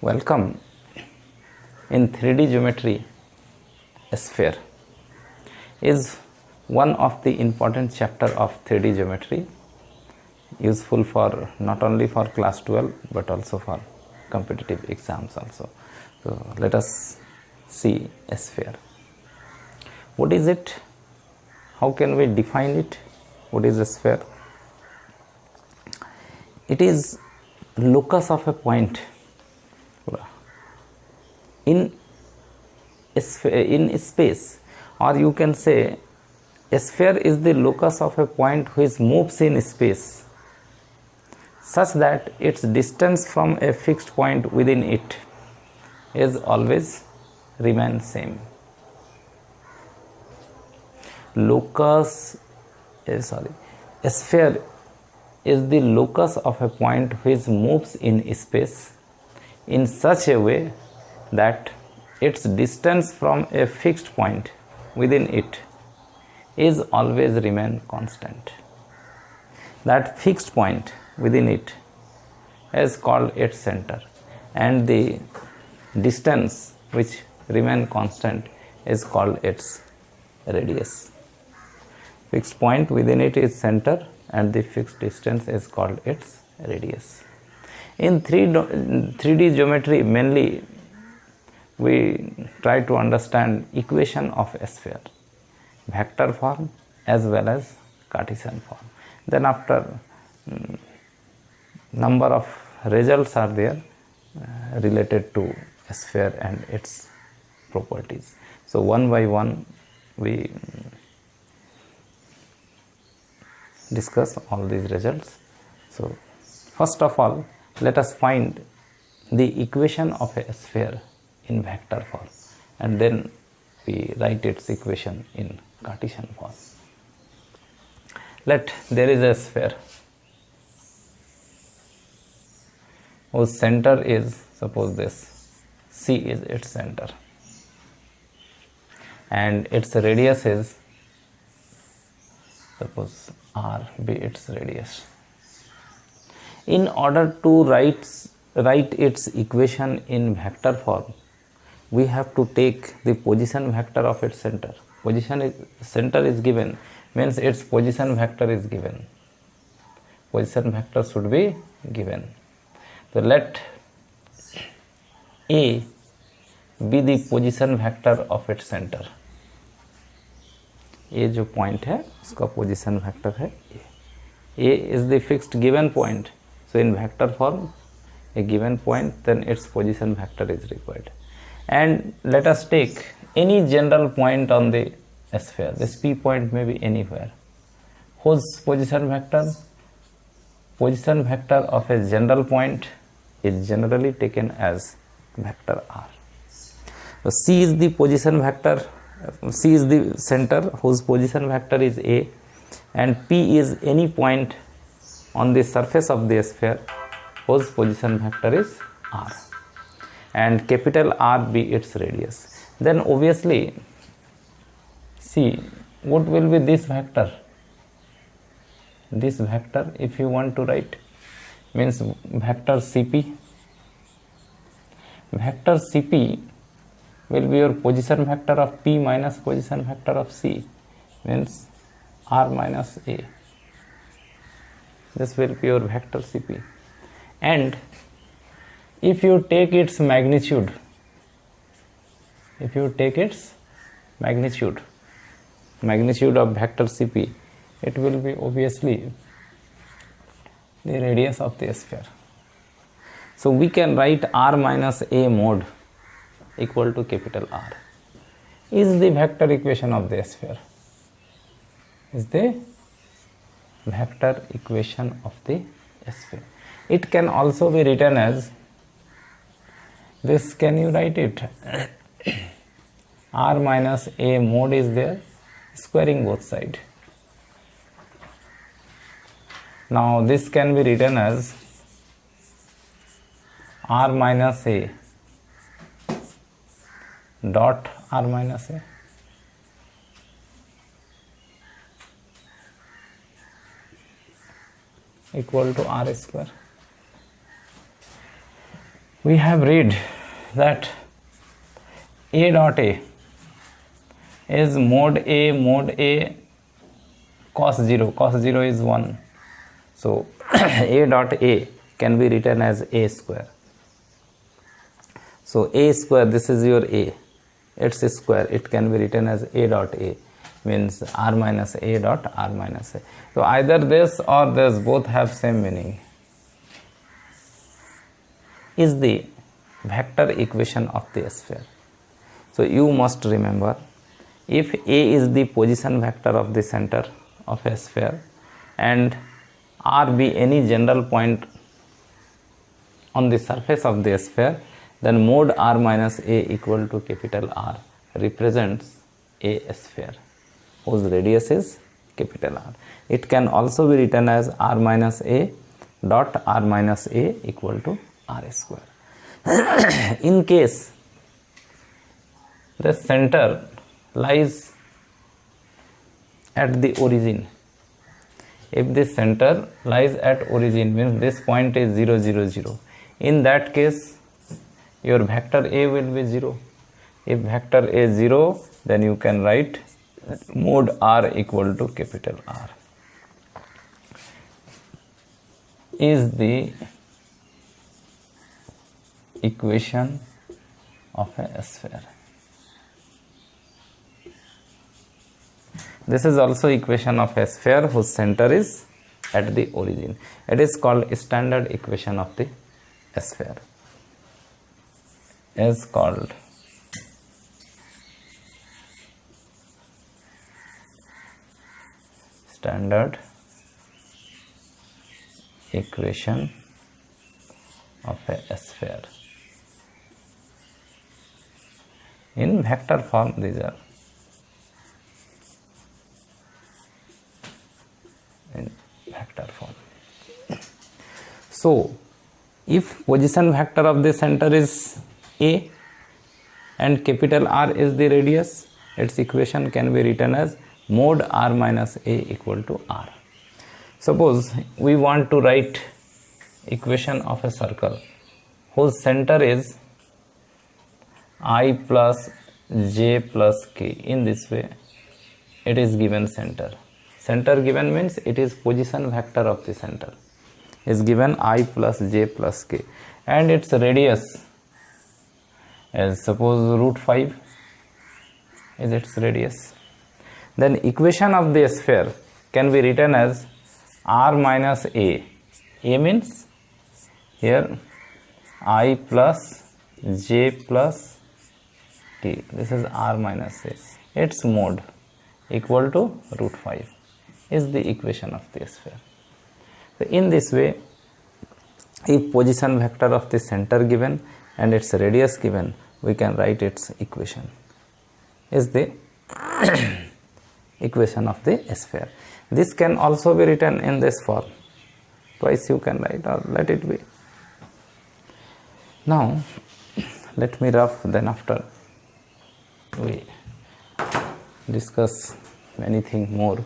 Welcome. In 3D geometry, a sphere is one of the important chapter of 3D geometry, useful for not only for class 12 but also for competitive exams also. So let us see a sphere. What is it? How can we define it? What is a sphere? It is locus of a point in space, or you can say a sphere is the locus of a point which moves in space such that its distance from a fixed point within it is always remain same. A sphere is the locus of a point which moves in space in such a way that its distance from a fixed point within it is always remain constant. That fixed point within it is called its center, and the distance which remain constant is called its radius. Fixed point within it is center, and the fixed distance is called its radius. In 3D geometry, mainly we try to understand equation of a sphere, vector form as well as Cartesian form. Then after number of results are there related to a sphere and its properties. So one by one we discuss all these results. So first of all, let us find the equation of a sphere in vector form, and then we write its equation in Cartesian form. There is a sphere whose center is, suppose this C is its center, and its radius is, suppose R be its radius. In order to write its equation in vector form, we have to take the position vector of its center. Center is given, means its position vector is given. Position vector should be given. So let A be the position vector of its center. A जो point है उसका position vector है A. A is the fixed given point. So in vector form, a given point, then its position vector is required. And let us take any general point on the sphere. This P point may be anywhere. Whose position vector? Position vector of a general point is generally taken as vector R. So C is the position vector, C is the center whose position vector is A, and P is any point on the surface of the sphere whose position vector is R, and capital R be its radius. Then obviously, see, what will be this vector? This vector, if you want to write, means vector CP. Vector CP will be your position vector of P minus position vector of C, means R minus A. This will be your vector CP. And if you take its magnitude, magnitude of vector CP, it will be obviously the radius of the sphere. So we can write R minus A mod equal to capital R is the vector equation of the sphere. Is the vector equation of the sphere. It can also be written as this. Can you write it? R minus A mod is there, squaring both sides. Now this can be written as R minus A dot R minus A equal to R square. we have read that A dot A is mod A cos 0 is 1. So A dot A can be written as A square. So A square, this is your A, its square, it can be written as A dot A, means R minus A dot R minus A. So either this or this, both have same meaning, is the vector equation of the sphere. So you must remember, if A is the position vector of the center of a sphere and R be any general point on the surface of the sphere, then mod R minus A equal to capital R represents a sphere whose radius is capital R. It can also be written as R minus A dot R minus A equal to R square. In case the center lies at the origin, if the center lies at origin, means this point is 0 0 0, in that case your vector A will be 0. If vector A is 0, then you can write mod R equal to capital R is the equation of a sphere. This is also equation of a sphere whose center is at the origin. It is called standard equation of the sphere. Is called standard equation of a sphere. In vector form, these are in vector form. So if position vector of the center is A and capital R is the radius, its equation can be written as mod R minus A equal to R. Suppose we want to write equation of a circle whose center is I plus j plus k. In this way it is given center. Center given means it is position vector of the center is given I plus j plus k, and its radius is suppose root 5 is its radius. Then equation of the sphere can be written as R minus A. A means here I plus j plus k. This is R minus A. Its mode equal to root 5 is the equation of the sphere. So in this way, if position vector of the center given and its radius given, we can write its equation is the equation of the sphere. This can also be written in this form. Twice you can write, or let it be. Now let me rough, then after we discuss many things more.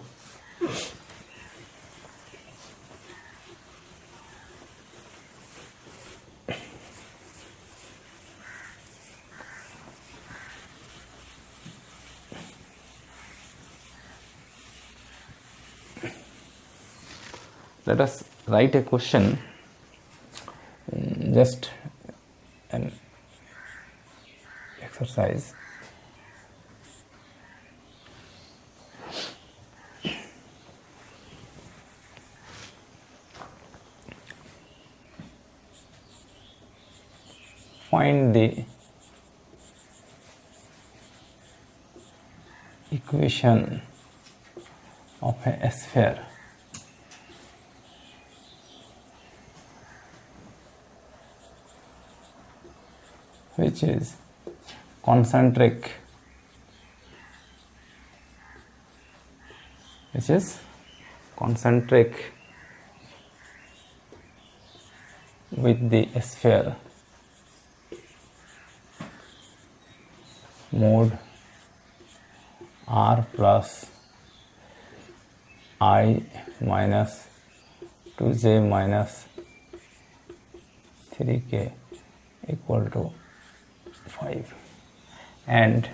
Let us write a question, just an exercise. Find the equation of a sphere which is concentric, with the sphere mod R plus I minus 2j minus 3k equal to 5, and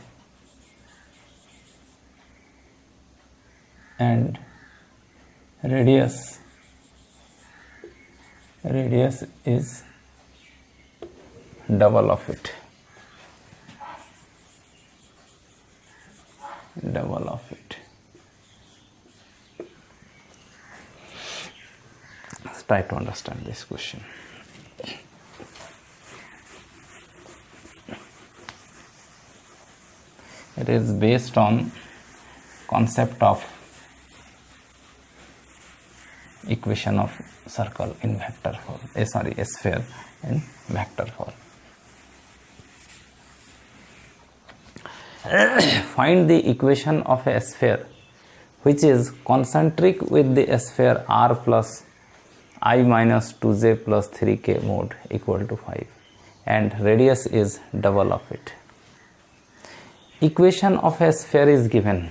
radius is double of it. Let's try to understand this question. It is based on concept of equation of circle in vector form, a sphere in vector form. Find the equation of a sphere which is concentric with the sphere r plus I minus 2j plus 3k mode equal to 5, and radius is double of it. Equation of a sphere is given.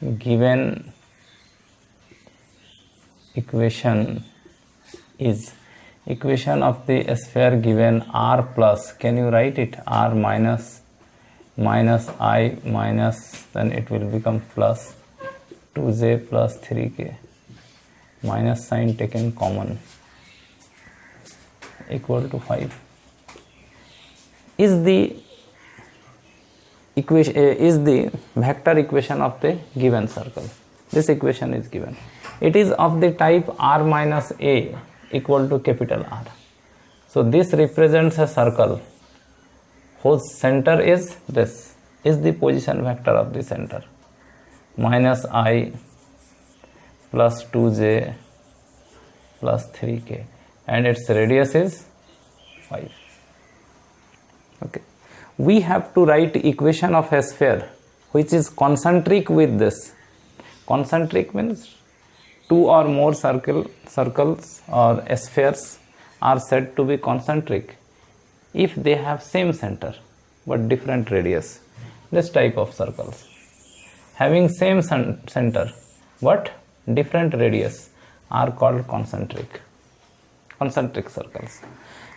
Equation of the sphere given r plus, can you write it, r minus I minus, then it will become plus 2j plus 3k, minus sign taken common, equal to 5. Is the vector equation of the given circle. This equation is given. It is of the type r minus a equal to capital R. So this represents a circle whose center is this, is the position vector of the center, minus I plus 2j plus 3k, and its radius is 5. Okay. We have to write equation of a sphere which is concentric with this. Concentric means two or more circles or spheres are said to be concentric if they have same center but different radius. This type of circles having same center but different radius are called concentric circles.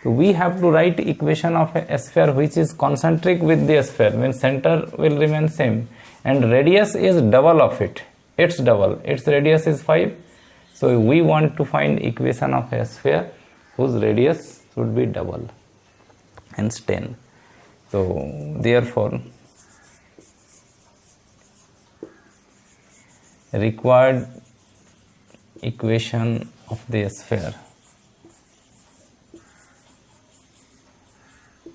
So we have to write equation of a sphere which is concentric with the sphere, means center will remain same and radius is double of it. Its radius is 5. So we want to find equation of a sphere whose radius should be double, hence 10. So therefore required equation of the sphere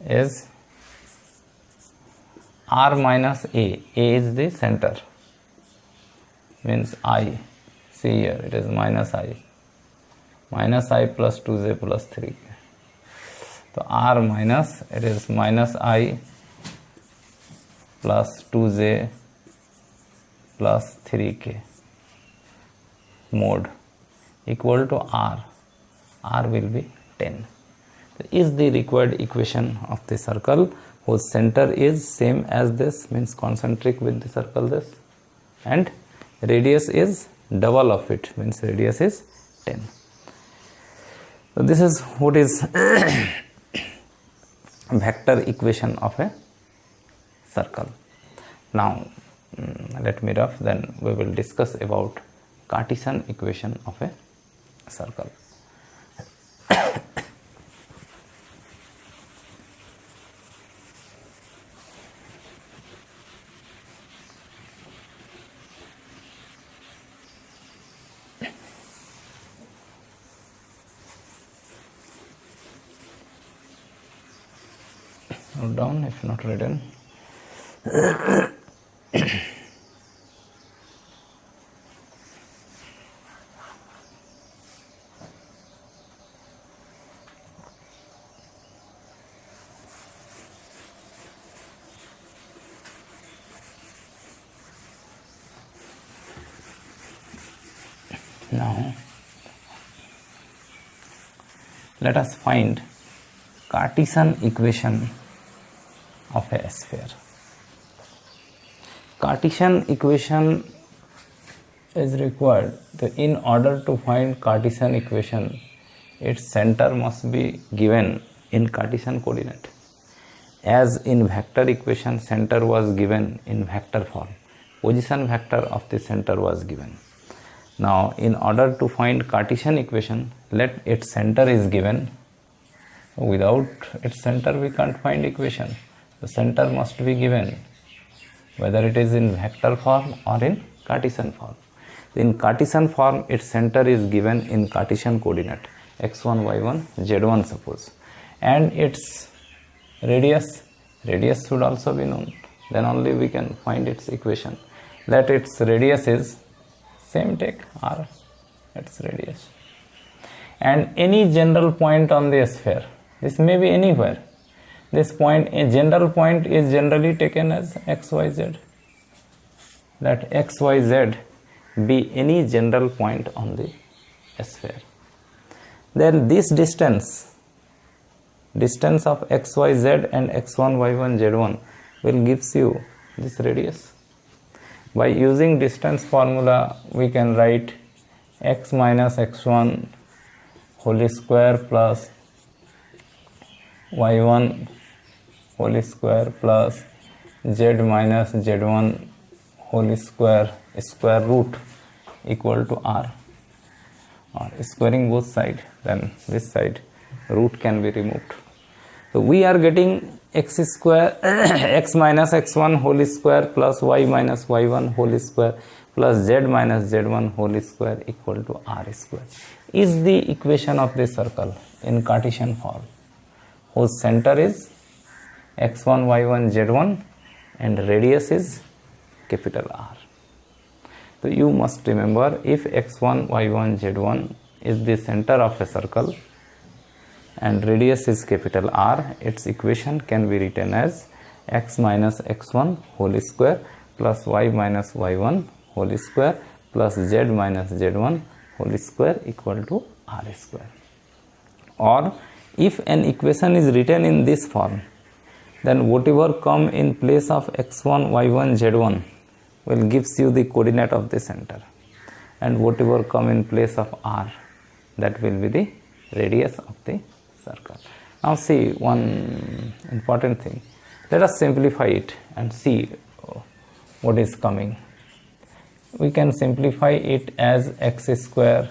is r minus a is the center, means I, see here it is minus I plus 2j plus 3k. So r minus, it is minus I plus 2j plus 3k mode equal to r will be 10. Is the required equation of the circle whose center is same as this, means concentric with the circle this, and radius is double of it, means radius is 10. So this is what is vector equation of a circle. Now let me rough, then we will discuss about Cartesian equation of a circle. Note down if not written. Now let us find Cartesian equation of a sphere. Cartesian equation is required. In order to find Cartesian equation, its center must be given in Cartesian coordinate. As in vector equation, center was given in vector form. Position vector of the center was given. Now, in order to find Cartesian equation, let its center is given. Without its center, we can't find equation. The center must be given, whether it is in vector form or in Cartesian form. In Cartesian form, its center is given in Cartesian coordinate x1, y1, z1 suppose, and its radius should also be known. Then only we can find its equation. Let its radius is same, take r, its radius, and any general point on the sphere. This may be anywhere. This point, a general point, is generally taken as xyz. Let xyz be any general point on the sphere. Then this distance of xyz and x1, y1, z1 will gives you this radius. By using distance formula, we can write x minus x1 whole square plus y1 whole square plus z minus z1 whole square root equal to r. Or squaring both sides, then this side root can be removed. So we are getting x square x minus x1 whole square plus y minus y1 whole square plus z minus z1 whole square equal to r square is the equation of the circle in Cartesian form, whose center is x1, y1, z1 and radius is capital R. So you must remember, if x1, y1, z1 is the center of a circle and radius is capital R, its equation can be written as x minus x1 whole square plus y minus y1 whole square plus z minus z1 whole square equal to r square. Or if an equation is written in this form, then whatever come in place of x1, y1, z1 will gives you the coordinate of the center, and whatever come in place of r, that will be the radius of the circle. Now see one important thing. Let us simplify it and see what is coming. We can simplify it as x square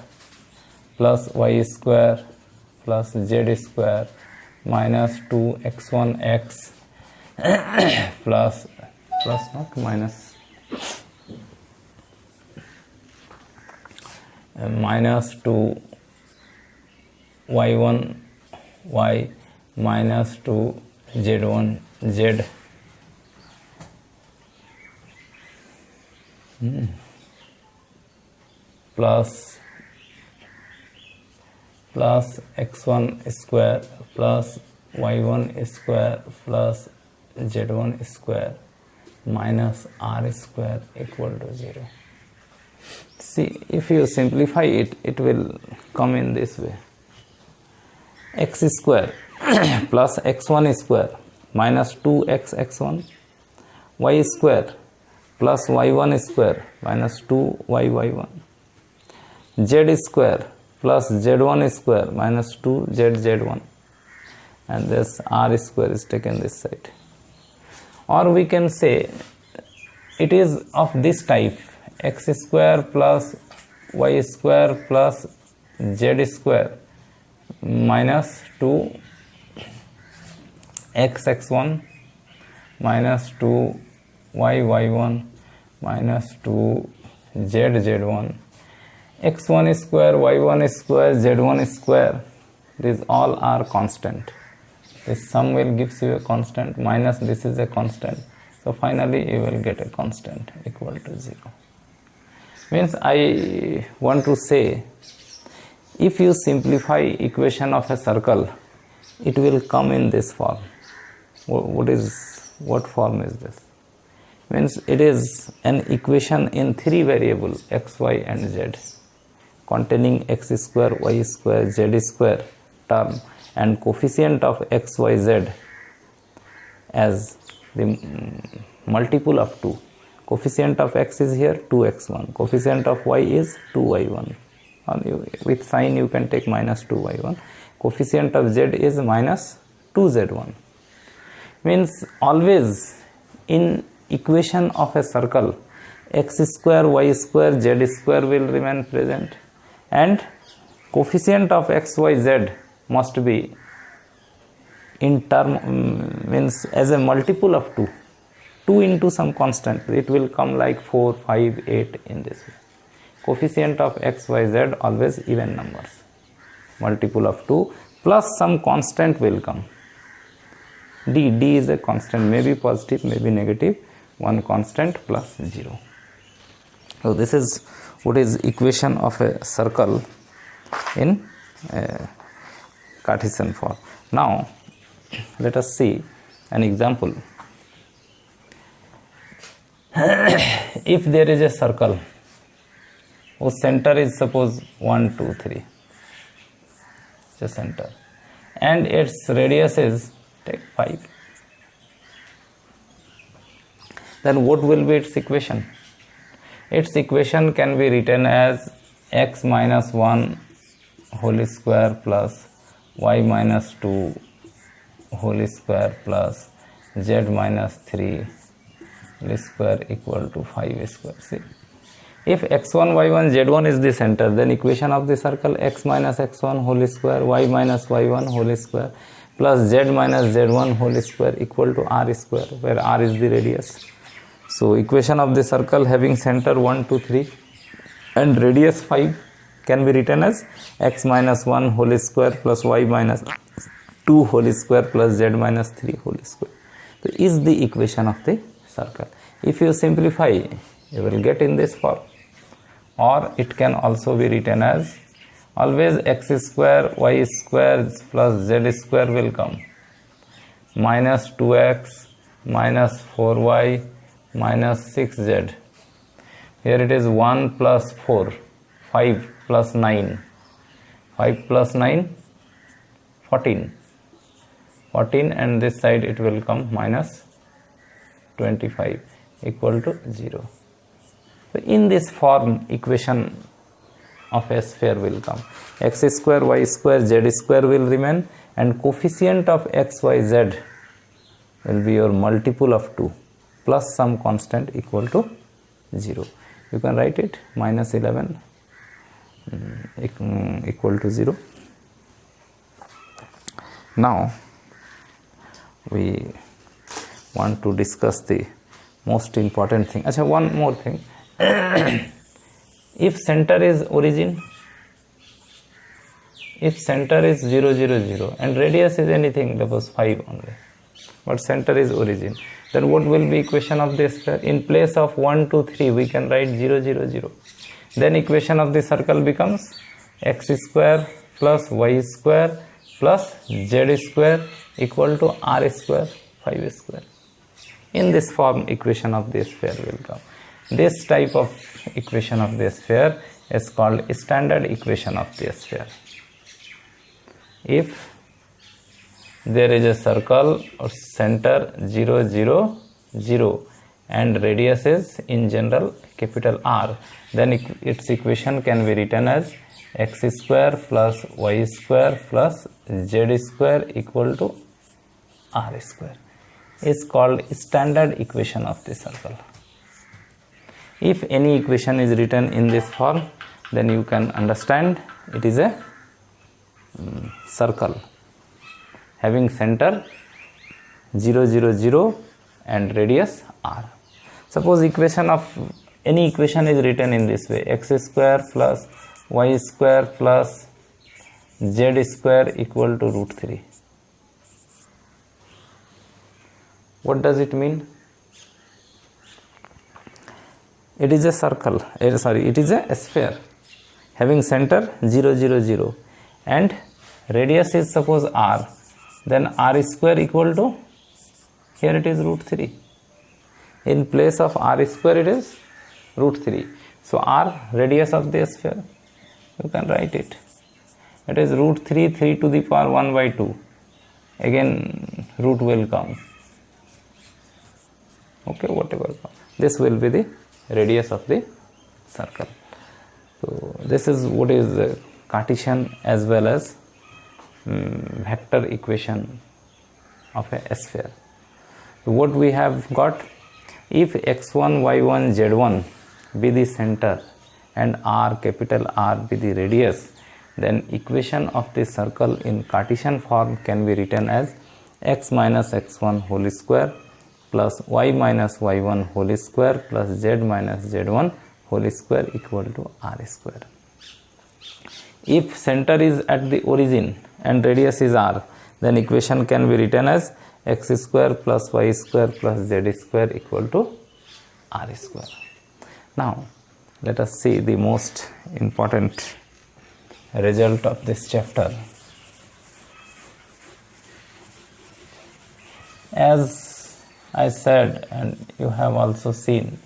plus y square plus z square minus 2x1x plus not minus minus 2 y1 y minus 2 z1 z plus x1 square plus y1 square plus z1 square minus r square equal to 0. See, if you simplify it, it will come in this way. X square plus x1 square minus 2x x1, y square plus y1 square minus 2y y1, z square plus z1 square minus 2z z1, and this r square is taken this side. Or we can say it is of this type, x square plus y square plus z square minus 2 x x1 minus 2 y y1 minus 2 z z1, x1 square, y1 square, z1 square, these all are constant. This sum will gives you a constant, minus this is a constant. So finally you will get a constant equal to 0. Means I want to say, if you simplify equation of a circle, it will come in this form. What form is this? Means it is an equation in 3 variable x, y and z, containing x square, y square, z square term and coefficient of x, y, z as the multiple of 2. Coefficient of x is here 2x1, coefficient of y is 2y1. With sign you can take minus 2y1. Coefficient of z is minus 2z1. Means always in equation of a circle, x square, y square, z square will remain present, and coefficient of x, y, z must be in term means as a multiple of 2 into some constant. It will come like 4, 5, 8 in this way. Coefficient of x, y, z always even numbers, multiple of 2 plus some constant will come. D is a constant, maybe positive, maybe negative, one constant plus 0. So this is what is equation of a circle in Cartesian form. Now let us see an example. If there is a circle whose center is suppose 1, 2, 3, it's a center, and its radius is take 5, then what will be its equation? Its equation can be written as x minus 1 whole square plus y minus 2 whole square plus z minus 3 whole square equal to 5 square. See, if x1, y1, z1 is the center, then equation of the circle x minus x1 whole square, y minus y1 whole square plus z minus z1 whole square equal to r square, where r is the radius. So equation of the circle having center 1, 2, 3 and radius 5 can be written as x minus 1 whole square plus y minus 2 whole square plus z minus 3 whole square. So is the equation of the circle. If you simplify, you will get in this form, or it can also be written as always x square y square plus z square will come, minus 2x minus 4y minus 6z. Here it is 1 plus 4, 5 plus 9, 5 plus 9, 14, and this side it will come minus 25 equal to 0. So in this form equation of a sphere will come. X square, y square, z square will remain, and coefficient of x, y, z will be your multiple of 2 plus some constant equal to 0. You can write it minus 11 equal to 0. Now we want to discuss the most important thing. Achha, one more thing. If center is origin, if center is 0, 0, 0 and radius is anything, suppose 5 only, but center is origin, then what will be equation of this sphere? In place of 1, 2, 3 we can write 0, 0, 0. Then equation of the circle becomes x square plus y square plus z square equal to r square 5 square. In this form equation of the sphere will come. This type of equation of the sphere is called standard equation of the sphere. If there is a circle or center 0, 0, 0 and radius is in general capital R, then its equation can be written as x square plus y square plus z square equal to r square. Is called standard equation of the circle. If any equation is written in this form, then you can understand it is a circle having center 0, 0, 0 and radius r. Suppose equation of any equation is written in this way: x square plus y square plus z square equal to root 3. What does it mean? It is a circle, it is a sphere having center 0, 0, 0 and radius is suppose r, then r square equal to, here it is root 3. In place of r square it is root 3. So r, radius of the sphere, you can write it. It is root 3, 3 to the power 1 by 2. Again root will come. Okay, whatever comes. This will be the radius of the circle. So this is what is Cartesian as well as vector equation of a sphere. So what we have got, if x1, y1, z1 be the center and r, capital R, be the radius, then equation of the circle in Cartesian form can be written as x minus x1 whole square plus y minus y1 whole square plus z minus z1 whole square equal to r square. If center is at the origin and radius is r, then equation can be written as x square plus y square plus z square equal to r square. Now let us see the most important result of this chapter. As I said, and you have also seen,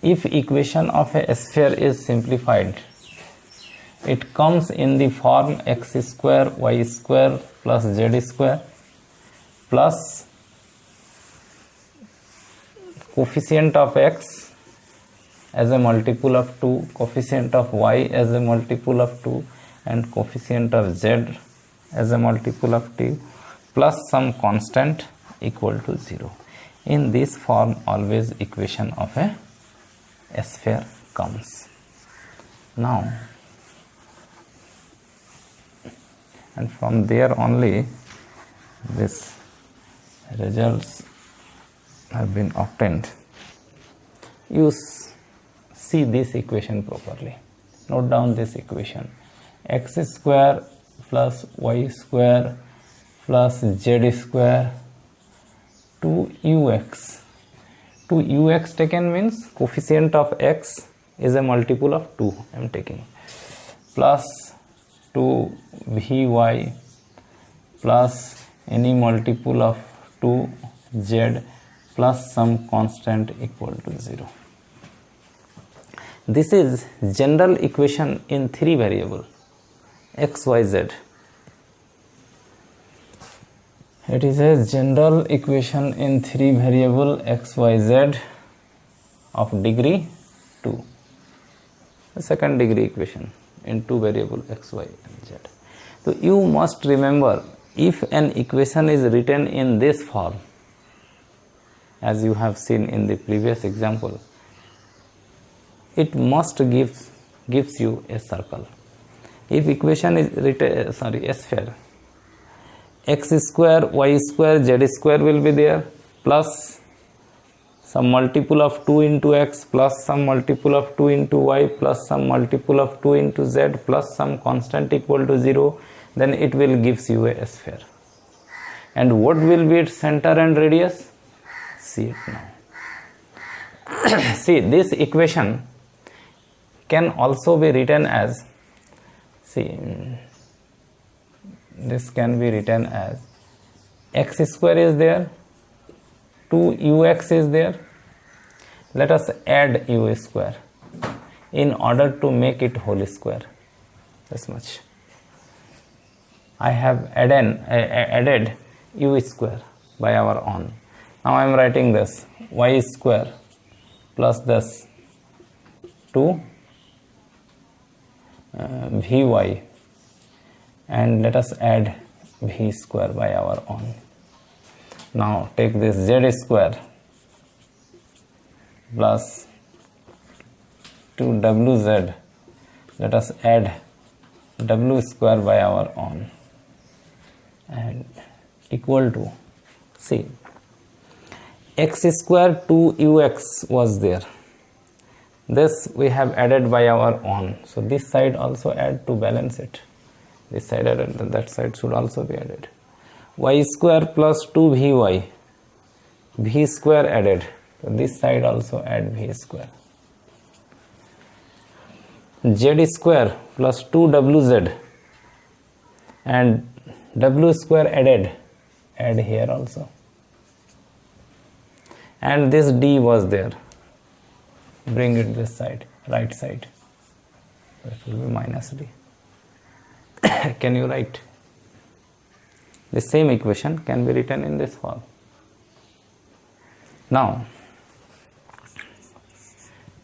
if equation of a sphere is simplified, it comes in the form x square y square plus z square plus coefficient of x as a multiple of 2, coefficient of y as a multiple of 2, and coefficient of z as a multiple of 2 plus some constant equal to 0. In this form always equation of a sphere comes. Now, and from there only this results have been obtained. You see this equation properly. Note down this equation: x square plus y square plus z square 2ux. 2ux taken means coefficient of x is a multiple of 2 I am taking, plus 2vy plus any multiple of 2z plus some constant equal to 0. This is general equation in 3 variable x, y, z. It is a general equation in 3 variable x, y, z of degree 2. The second degree equation in 2 variable x, y, and z. So you must remember, if an equation is written in this form, as you have seen in the previous example, it must gives you a circle. If equation is written, a sphere, x square, y square, z square will be there, plus some multiple of 2 into x, plus some multiple of 2 into y, plus some multiple of 2 into z, plus some constant equal to 0, then it will gives you a sphere. And what will be its center and radius? See it now. See, this equation can also be written as, this can be written as x square is there, 2ux is there. Let us add u square in order to make it whole square. This much. I have added u square by our own. Now I am writing this y square plus this 2 vy, and let us add v square by our own. Now take this z square plus 2wz, let us add w square by our own, and equal to, see, x square 2ux was there, this we have added by our own, so this side also add to balance it. This side added, that side should also be added. Y square plus 2vy, v square added, so this side also add v square. Z square plus 2wz and w square added, add here also. And this d was there, bring it this side, right side, so it will be minus d. Can you write? The same equation can be written in this form. Now,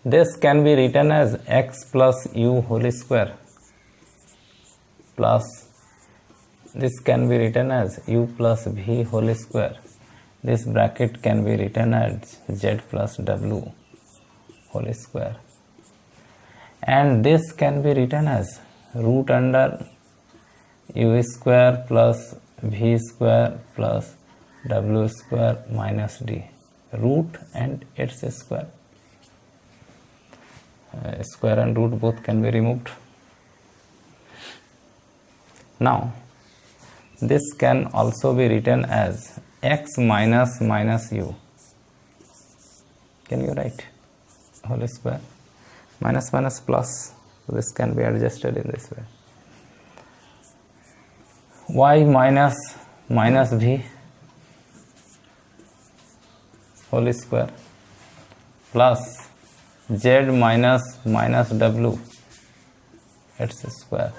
this can be written as x plus u whole square plus this can be written as u plus v whole square. This bracket can be written as z plus w whole square. And this can be written as root under u square plus v square plus w square minus d. Root and its square. Square and root both can be removed. Now, this can also be written as x minus minus u. Can you write whole square? Minus minus plus. So this can be adjusted in this way. Y minus minus v whole square plus z minus minus w its square,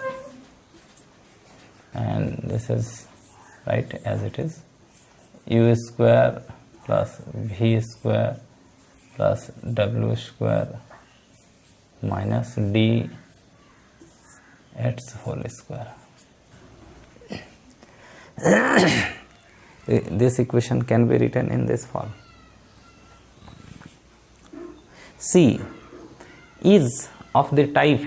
and this is right as it is, u square plus v square plus w square minus d its whole square. This equation can be written in this form. C is of the type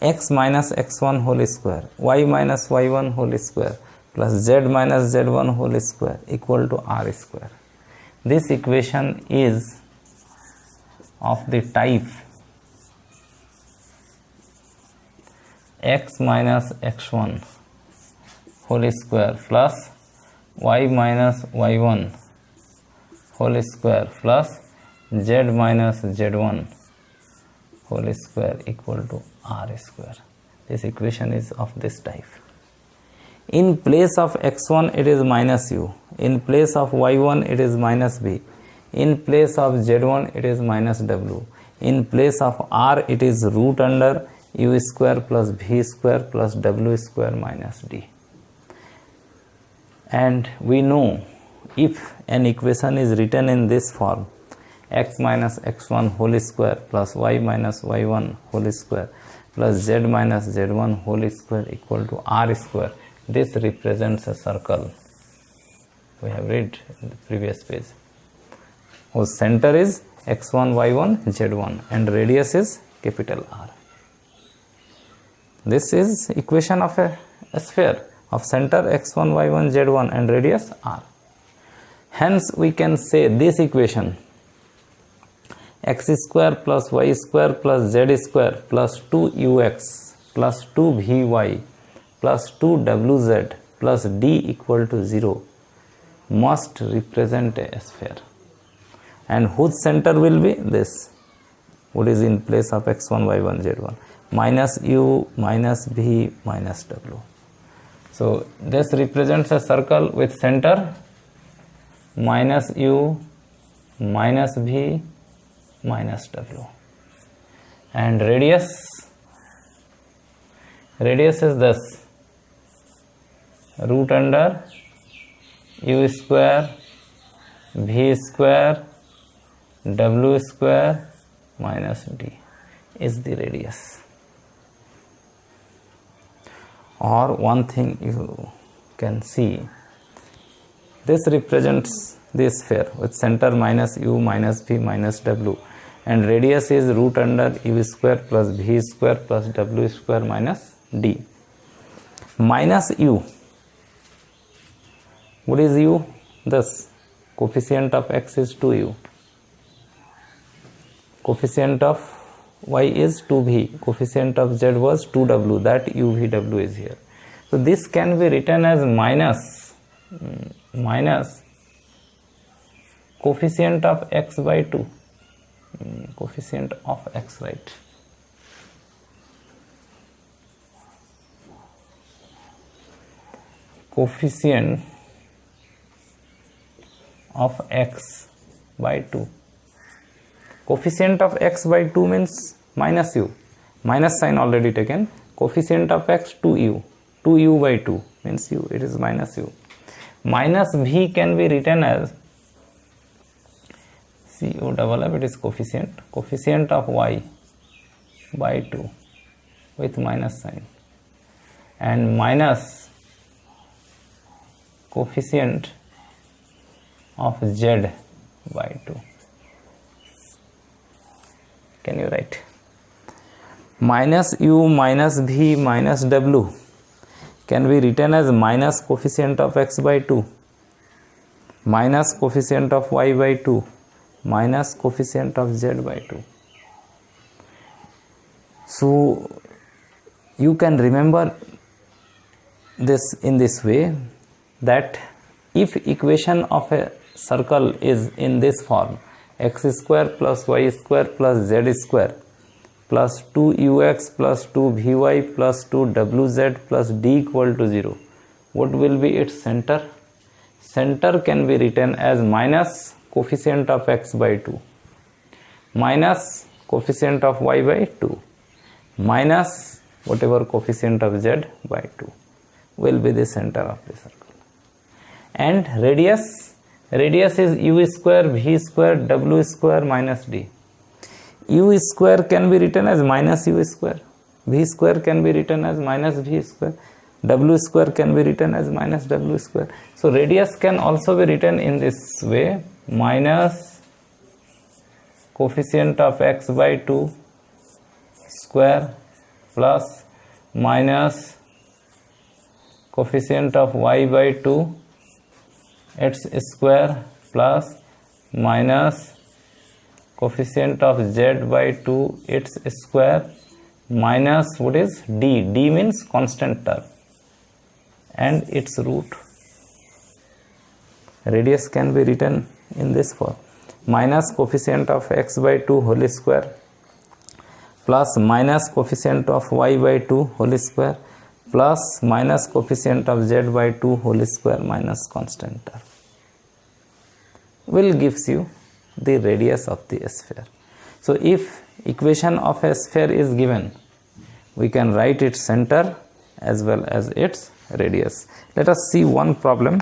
x minus x1 whole square, y minus y1 whole square plus z minus z1 whole square equal to r square. This equation is of the type x minus x1 whole square plus y minus y1 whole square plus z minus z1 whole square equal to r square. This equation is of this type. In place of x1 it is minus u, in place of y1 it is minus b, in place of z1 it is minus w, in place of r it is root under u square plus v square plus w square minus d. And we know if an equation is written in this form, x minus x1 whole square plus y minus y1 whole square plus z minus z1 whole square equal to r square, this represents a circle. We have read in the previous page, whose center is x1, y1, z1 and radius is capital R. This is equation of a sphere of center x1, y1, z1 and radius r. Hence we can say this equation x square plus y square plus z square plus 2ux plus 2vy plus 2wz plus d equal to 0 must represent a sphere, and whose center will be this, what is in place of x1, y1, z1, minus u minus v minus w. So this represents a circle with center minus u minus v minus w, and radius is this, root under u square v square w square minus d is the radius. Or one thing you can see, this represents this sphere with center minus u minus v minus w, and radius is root under u square plus v square plus w square minus d. Minus u, what is u? This coefficient of x is 2u, coefficient of y is 2v, coefficient of z was 2w, that uvw is here. So this can be written as minus coefficient of x by 2, coefficient of x, right? Coefficient of x by 2. Coefficient of x by 2 means minus u, minus sign already taken. Coefficient of x 2u, 2u by 2 means u, it is minus u. Minus v can be written as co double f, it is coefficient of y by 2 with minus sign, and minus coefficient of z by 2. Can you write? Minus u minus v minus w can be written as minus coefficient of x by 2, minus coefficient of y by 2, minus coefficient of z by 2. So you can remember this in this way, that if equation of a circle is in this form, x square plus y square plus z square plus 2ux plus 2vy plus 2wz plus d equal to 0, what will be its center? Center can be written as minus coefficient of x by 2, minus coefficient of y by 2, minus whatever coefficient of z by 2 will be the center of the circle. And radius is u square v square w square minus d. U square can be written as minus u square, v square can be written as minus v square, w square can be written as minus w square. So radius can also be written in this way, minus coefficient of x by 2 square plus minus coefficient of y by 2 its square plus minus coefficient of z by 2 its square minus what is d? D means constant term and its root. Radius can be written in this form, minus coefficient of x by 2 whole square plus minus coefficient of y by 2 whole square plus minus coefficient of z by 2 whole square minus constant term will gives you the radius of the sphere. So if equation of a sphere is given, we can write its center as well as its radius. Let us see one problem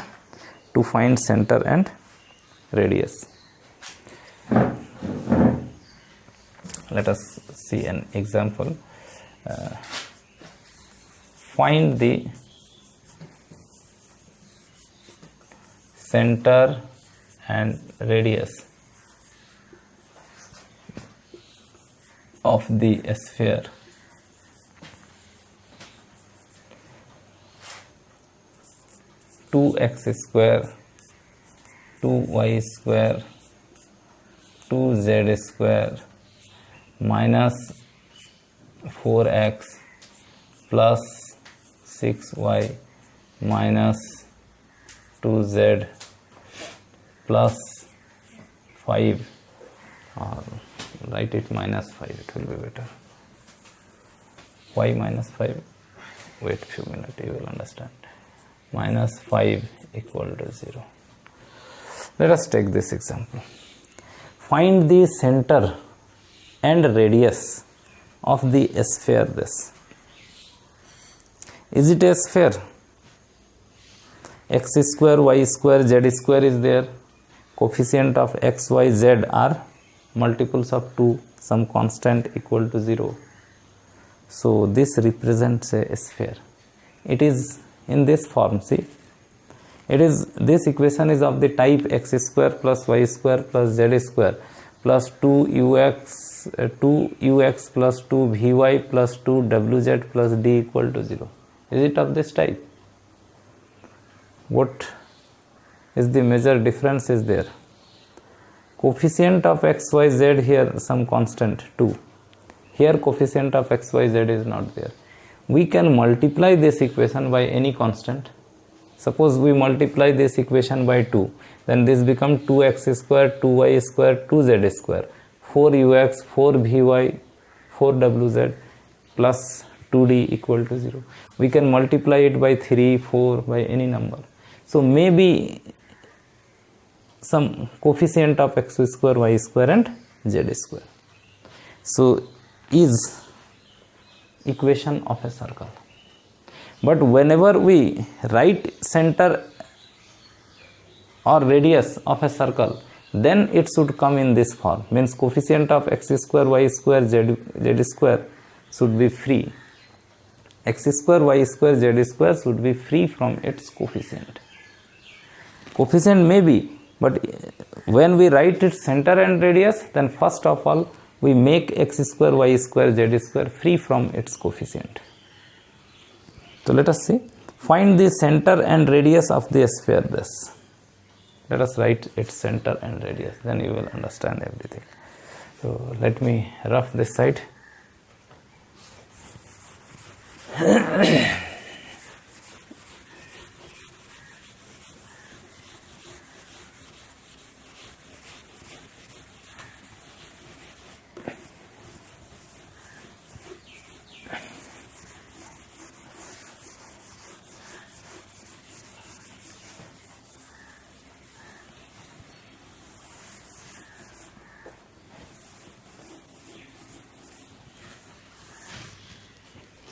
to find center and radius. Let us see an example. Find the center and radius of the sphere two x square 2y square 2z square minus 4x plus 6y minus 2z plus 5, or write it minus 5, it will be better. Y minus 5, wait few minutes, you will understand. Minus 5 equal to 0. Let us take this example. Find the center and radius of the sphere this. Is it a sphere? X square, y square, z square is there. Coefficient of x, y, z are multiples of 2, some constant equal to 0. So this represents a sphere. It is in this form, see. This equation is of the type x square plus y square plus z square plus 2ux plus 2vy plus 2wz plus d equal to 0. Is it of this type? What is the major difference is there? Coefficient of x, y, z here some constant 2. Here coefficient of x, y, z is not there. We can multiply this equation by any constant. Suppose we multiply this equation by 2, then this becomes 2x square, 2y square, 2z square, 4ux, 4vy, 4wz plus 2d equal to 0. We can multiply it by 3, 4, by any number. So maybe some coefficient of x square, y square and z square. So is equation of a circle. But whenever we write center or radius of a circle, then it should come in this form. Means coefficient of x square, y square, z square should be free. X square, y square, z square should be free from its coefficient. Coefficient may be, but when we write its center and radius, then first of all we make x square, y square, z square free from its coefficient. So let us see. Find the center and radius of the sphere this. Let us write its center and radius, then you will understand everything. So let me rough this side.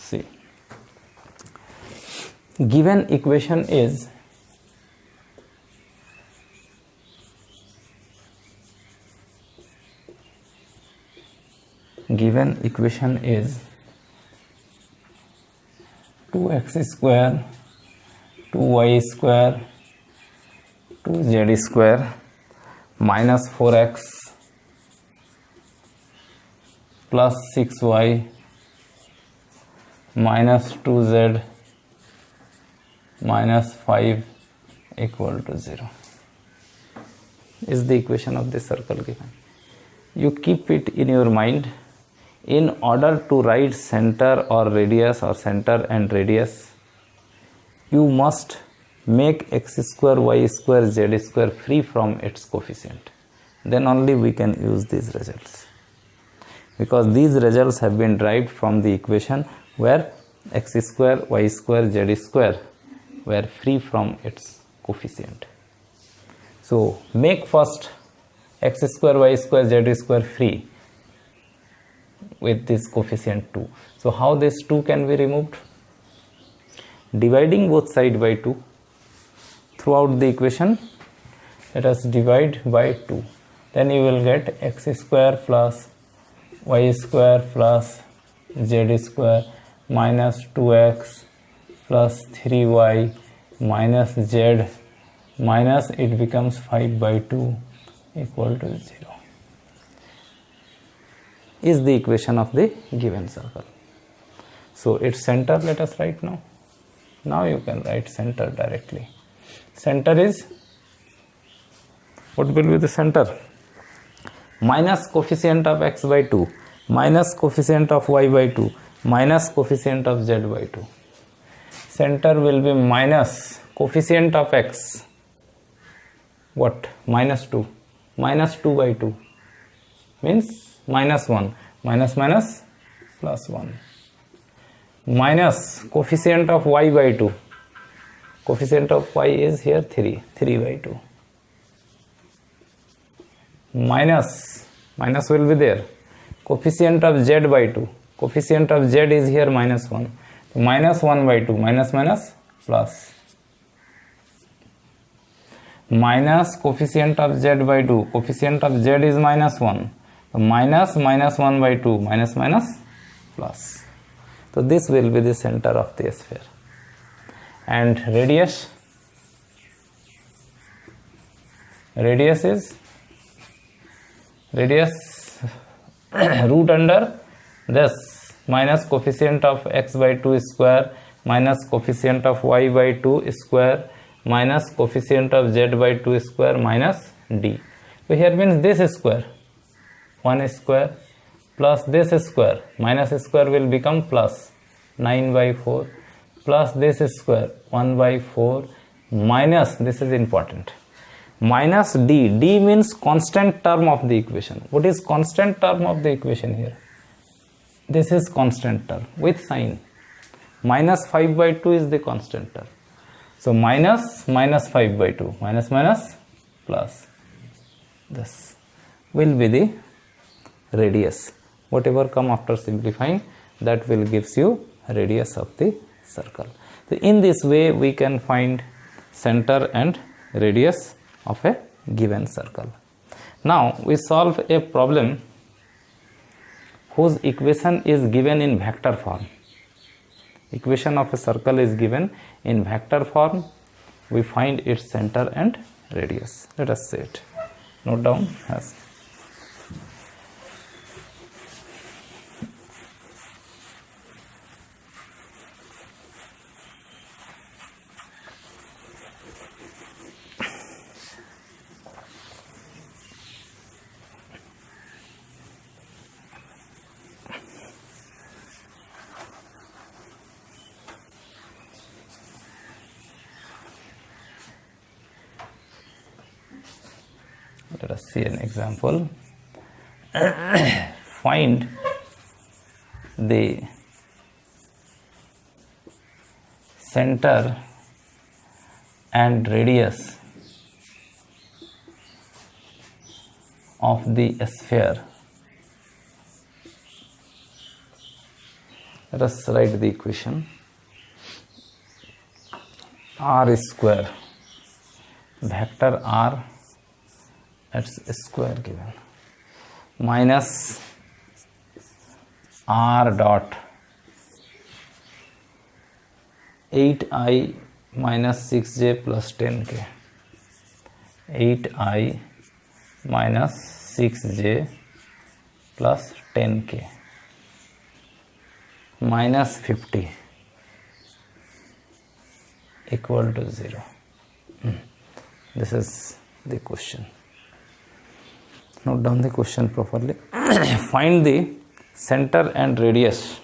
See, given equation is given equation is 2x square 2y square 2z square minus 4x plus 6y minus 2z minus 5 equal to 0 is the equation of this circle given. You keep it in your mind. In order to write center or radius or center and radius, you must make x square, y square, z square free from its coefficient. Then only we can use these results, because these results have been derived from the equation where x square, y square, z square were free from its coefficient. So make first x square, y square, z square free with this coefficient 2. So how this 2 can be removed? Dividing both sides by 2 throughout the equation. Let us divide by 2. Then you will get x square plus y square plus z square minus 2x plus 3y minus z minus it becomes 5 by 2 equal to 0 is the equation of the given circle. So its center let us write now. Now you can write center directly. Center is, what will be the center? Minus coefficient of x by 2 minus coefficient of y by 2 minus coefficient of z by 2. Center will be minus coefficient of x, what? Minus 2. Minus 2 by 2 means minus 1. Minus minus plus 1. Minus coefficient of y by 2. Coefficient of y is here 3. 3 by 2. Minus will be there. Coefficient of z by 2. Coefficient of z is here minus 1. So minus 1 by 2. Minus minus plus. Minus coefficient of z by 2. Coefficient of z is minus 1. So minus 1 by 2. Minus minus plus. So this will be the center of the sphere. And radius is root under this minus coefficient of x by 2 square minus coefficient of y by 2 square minus coefficient of z by 2 square minus d. So here means this square 1 square plus this square minus square will become plus 9 by 4 plus this square 1 by 4 minus, this is important, minus d. D means constant term of the equation. What is constant term of the equation here? This is constant term with sign. Minus 5 by 2 is the constant term. So minus 5 by 2. Minus plus. This will be the radius. Whatever come after simplifying, that will gives you radius of the circle. So in this way we can find center and radius of a given circle. Now we solve a problem whose equation is given in vector form. Equation of a circle is given in vector form we find its center and radius. Let us see it. Note down as let us see an example. Find the center and radius of the sphere. Let us write the equation. R square, vector R, its square given, minus R dot 8i minus 6j plus 10k, 8i minus 6j plus 10k, minus 50 equal to 0. This is the question. Note down the question properly. Find the center and radius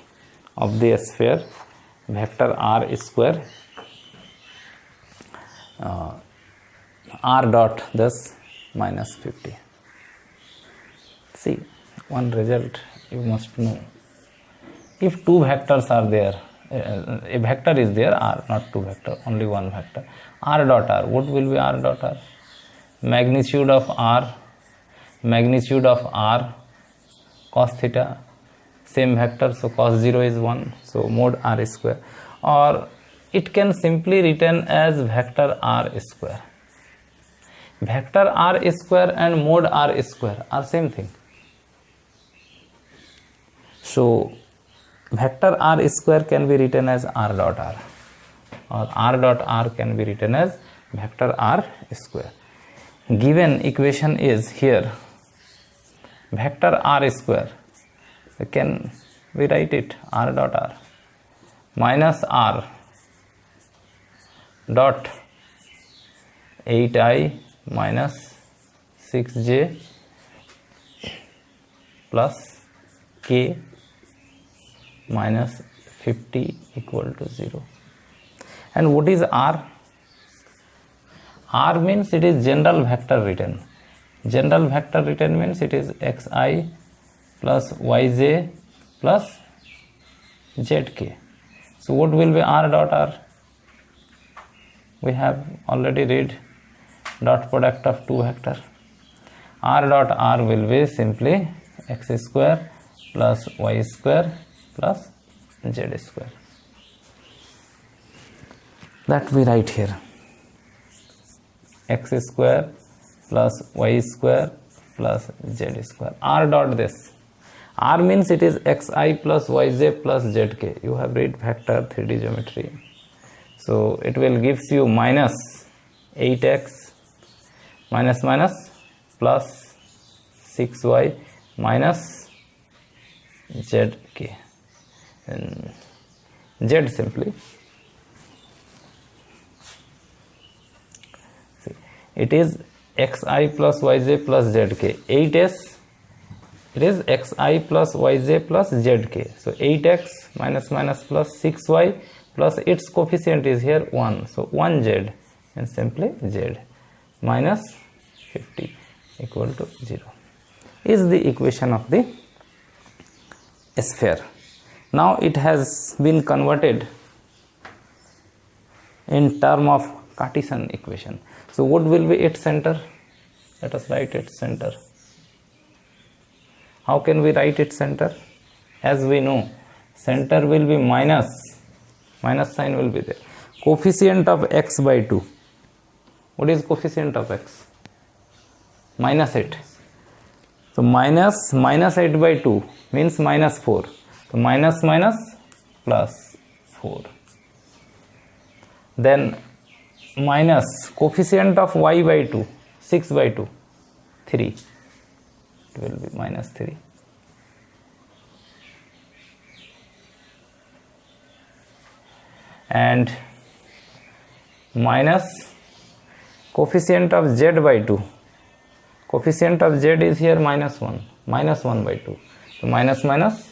of the sphere, vector R square, R dot thus minus 50. See, one result you must know. If two vectors are there, a vector is there, R, not two vector, only one vector. R dot R, what will be R dot R? Magnitude of R cos theta, same vector, so cos 0 is 1, so mod R square, or it can simply written as vector R square. Vector R square and mod R square are same thing. So vector R square can be written as R dot R, or R dot R can be written as vector R square. Given equation is here vector R square, so can we write it R dot R minus R dot 8i minus 6j plus k minus 50 equal to 0. And what is R? R means it is general vector written. General vector written means it is xi plus yj plus zk. So what will be R dot R? We have already read dot product of two vector. R dot R will be simply x square plus y square plus z square. That we write here. X square plus y square plus z square. R dot this. R means it is xi plus yj plus zk. You have read vector 3D geometry. So it will gives you minus 8x minus minus plus 6y minus zk. And z simply. See, it is xi plus yj plus zk. 8s, it is xi plus yj plus zk. So 8x minus minus plus 6y plus its coefficient is here 1. So 1z, and simply z minus 50 equal to 0 is the equation of the sphere. Now it has been converted in term of Cartesian equation. So what will be its center? Let us write its center. How can we write its center? As we know, center will be minus sign will be there. Coefficient of x by 2. What is coefficient of x? Minus 8. So minus 8 by 2 means minus 4. So minus minus plus 4. Then minus coefficient of y by 2, 6 by 2, 3. It will be minus 3. And minus coefficient of z by 2. Coefficient of z is here minus 1. Minus 1 by 2. So minus minus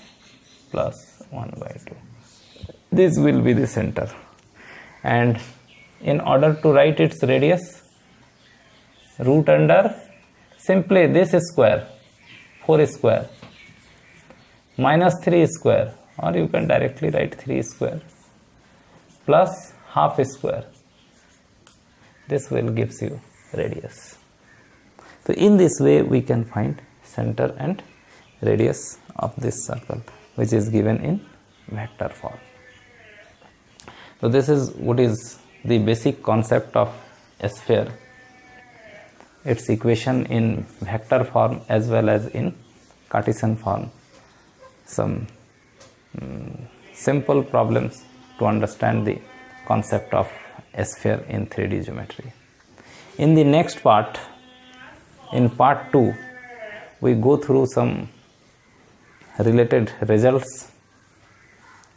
plus 1 by 2. This will be the center. And in order to write its radius, root under simply this square, 4 square, minus 3 square, or you can directly write 3 square, plus half square. This will gives you radius. So in this way we can find center and radius of this circle, which is given in vector form. So this is what is the basic concept of a sphere, its equation in vector form as well as in Cartesian form. Some simple problems to understand the concept of a sphere in 3D geometry. In the next part, in part 2, we go through some related results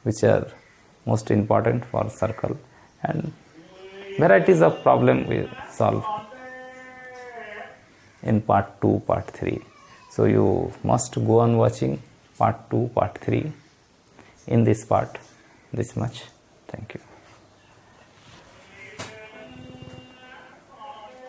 which are most important for circle, and varieties of problem we solve in part 2, part 3. So you must go on watching part 2, part 3 in this part. This much. Thank you.